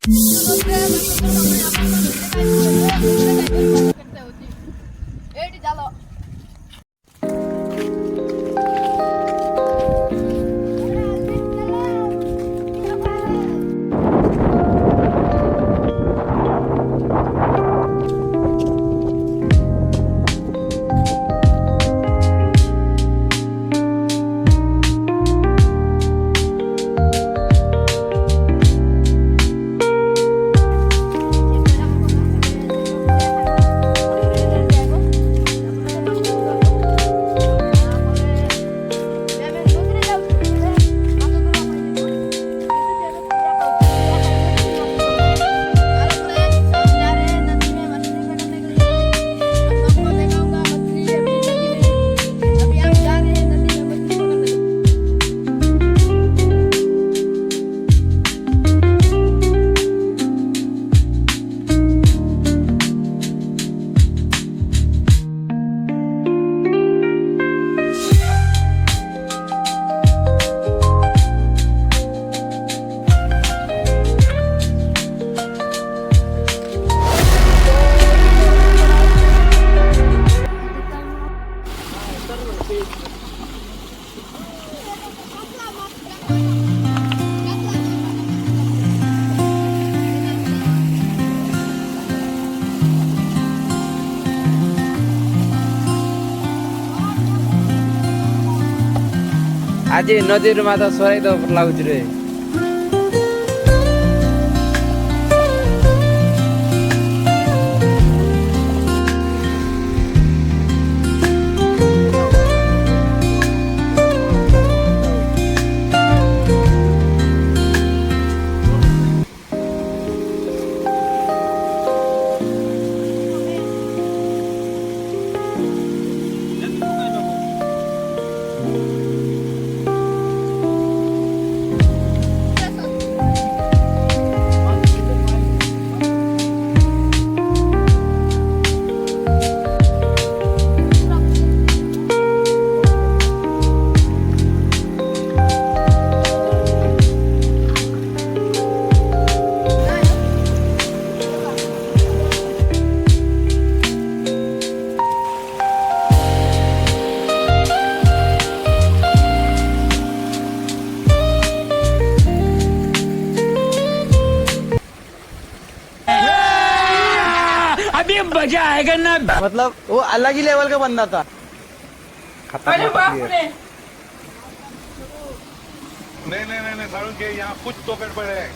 आज नदी तो सराई तो लगुच रे अभी मजा आएगा ना। मतलब वो अलग ही लेवल का बंदा था। अरे बाप रे। नहीं सारुण के यहाँ कुछ तो गड़बड़ है।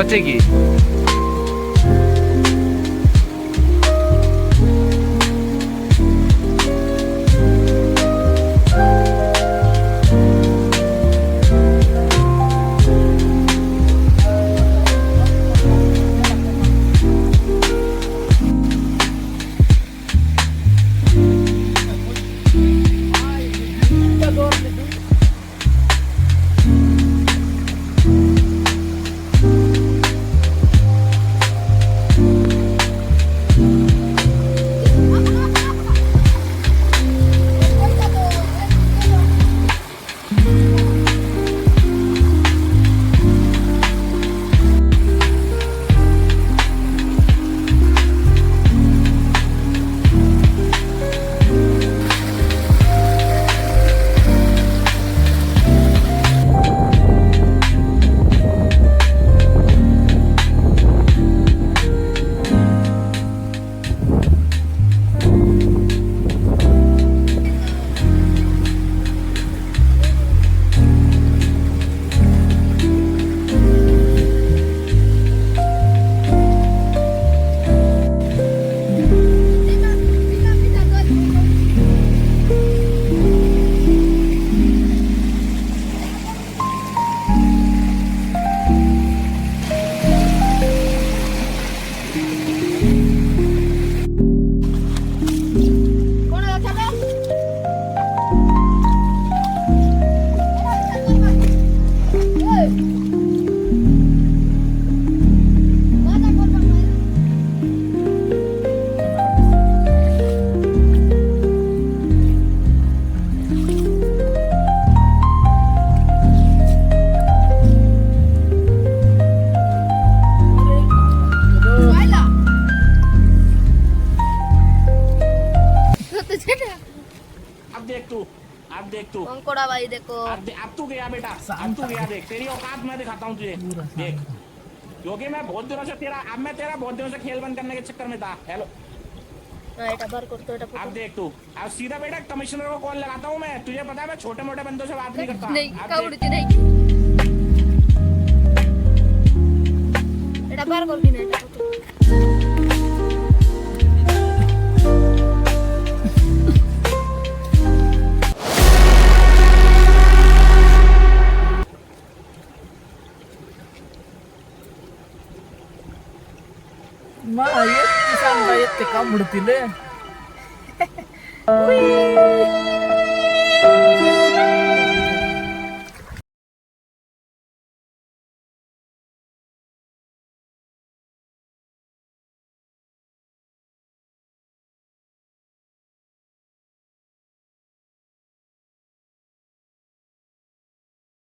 अच्छे की देख तू कंकोड़ा भाई देखो अब तू गया बेटा, अब तू गया, देख तेरी औकात मैं दिखाता हूँ तुझे, देख। क्योंकि मैं बहुत दिनों से बहुत दिनों से खेल बंद करने के चक्कर में था। हेलो, এটা বার করতে এটা अब देख तू, अब सीधा बेटा कमिश्नर को कॉल लगाता हूँ मैं, तुझे पता है मैं छोटे मोटे बंदों से बात नहीं करता। নেই अब কাউড়িতে নেই এটা বার করবি না এটা কত किसान बाई ते का मुडतील उई